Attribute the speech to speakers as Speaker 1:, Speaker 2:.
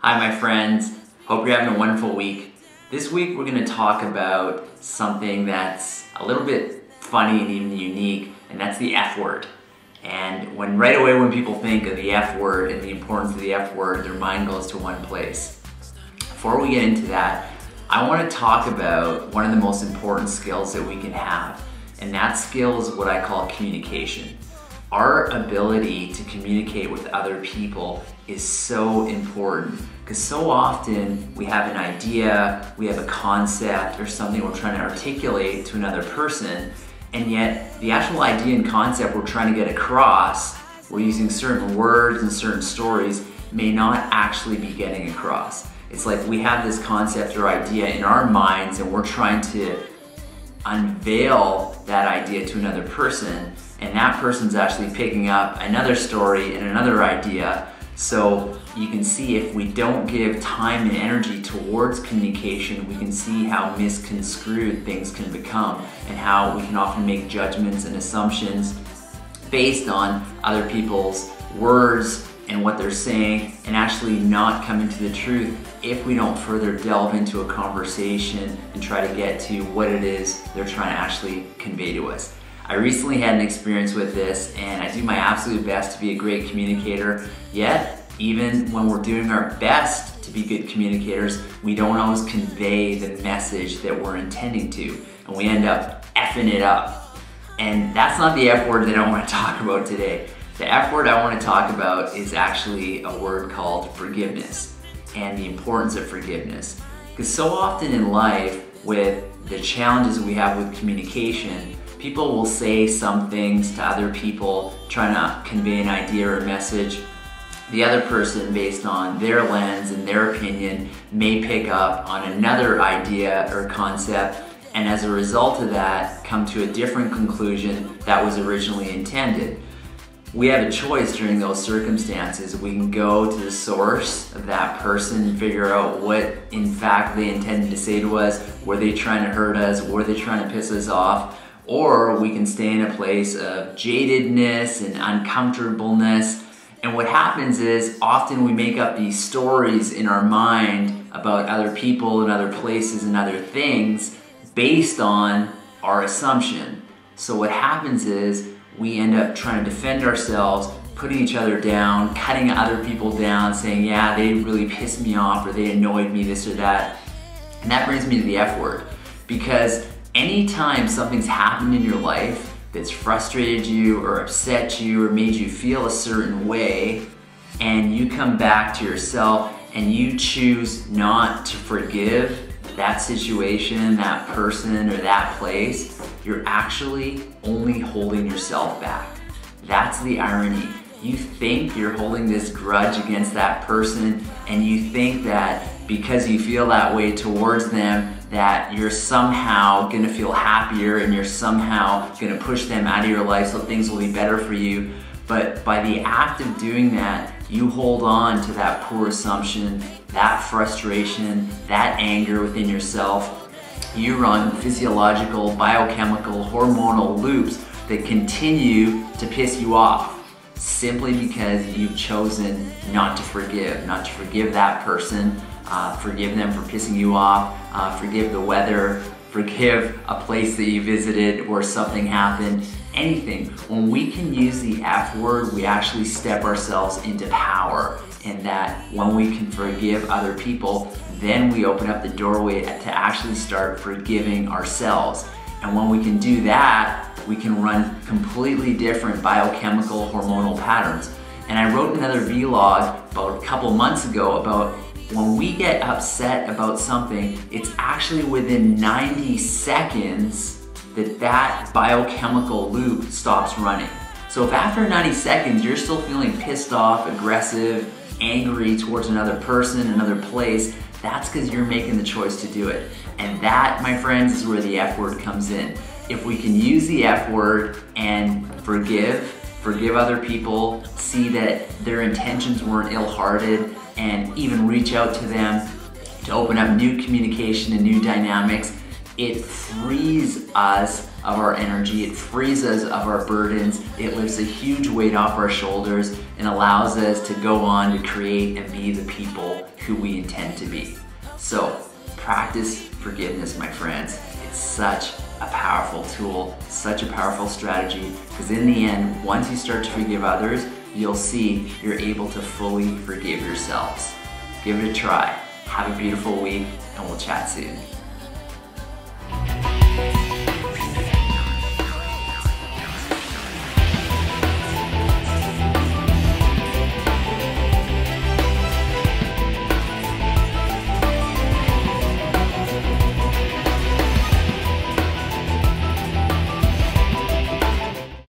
Speaker 1: Hi my friends, hope you're having a wonderful week. This week we're going to talk about something that's a little bit funny and even unique, and that's the F word. And right away when people think of the F word and the importance of the F word, their mind goes to one place. Before we get into that, I want to talk about one of the most important skills that we can have, and that skill is what I call communication. Our ability to communicate with other people is so important because so often we have an idea, we have a concept or something we're trying to articulate to another person, and yet the actual idea and concept we're trying to get across, we're using certain words and certain stories, may not actually be getting across. It's like we have this concept or idea in our minds and we're trying to unveil that idea to another person, and that person's actually picking up another story and another idea. So you can see if we don't give time and energy towards communication, we can see how misconstrued things can become and how we can often make judgments and assumptions based on other people's words and what they're saying, and actually not coming to the truth if we don't further delve into a conversation and try to get to what it is they're trying to actually convey to us. I recently had an experience with this, and I do my absolute best to be a great communicator, yet even when we're doing our best to be good communicators, we don't always convey the message that we're intending to, and we end up effing it up. And that's not the F word that I want to talk about today. The F word I want to talk about is actually a word called forgiveness and the importance of forgiveness. Because so often in life, with the challenges we have with communication, people will say some things to other people trying to convey an idea or a message. The other person, based on their lens and their opinion, may pick up on another idea or concept, and as a result of that, come to a different conclusion that was originally intended. We have a choice during those circumstances. We can go to the source of that person and figure out what in fact they intended to say to us. Were they trying to hurt us? Were they trying to piss us off? Or we can stay in a place of jadedness and uncomfortableness. And what happens is often we make up these stories in our mind about other people and other places and other things based on our assumption. So what happens is we end up trying to defend ourselves, putting each other down, cutting other people down, saying, yeah, they really pissed me off or they annoyed me, this or that. And that brings me to the F word. Because anytime something's happened in your life that's frustrated you or upset you or made you feel a certain way, and you come back to yourself and you choose not to forgive that situation, that person, or that place, you're actually only holding yourself back. That's the irony. You think you're holding this grudge against that person, and you think that because you feel that way towards them, that you're somehow gonna feel happier and you're somehow gonna push them out of your life so things will be better for you. But by the act of doing that, you hold on to that poor assumption, that frustration, that anger within yourself. You run physiological, biochemical, hormonal loops that continue to piss you off simply because you've chosen not to forgive that person, forgive them for pissing you off, forgive the weather, forgive a place that you visited or something happened. Anything. When we can use the F word, we actually step ourselves into power, in that when we can forgive other people, then we open up the doorway to actually start forgiving ourselves. And when we can do that, we can run completely different biochemical hormonal patterns. And I wrote another vlog about a couple months ago about when we get upset about something, it's actually within 90 seconds that biochemical loop stops running. So if after 90 seconds you're still feeling pissed off, aggressive, angry towards another person, another place, that's because you're making the choice to do it. And that, my friends, is where the F word comes in. If we can use the F word and forgive other people, see that their intentions weren't ill-hearted, and even reach out to them to open up new communication and new dynamics, it frees us of our energy, it frees us of our burdens, it lifts a huge weight off our shoulders and allows us to go on to create and be the people who we intend to be. So practice forgiveness, my friends. It's such a powerful tool, such a powerful strategy, because in the end, once you start to forgive others, you'll see you're able to fully forgive yourselves. Give it a try. Have a beautiful week, and we'll chat soon.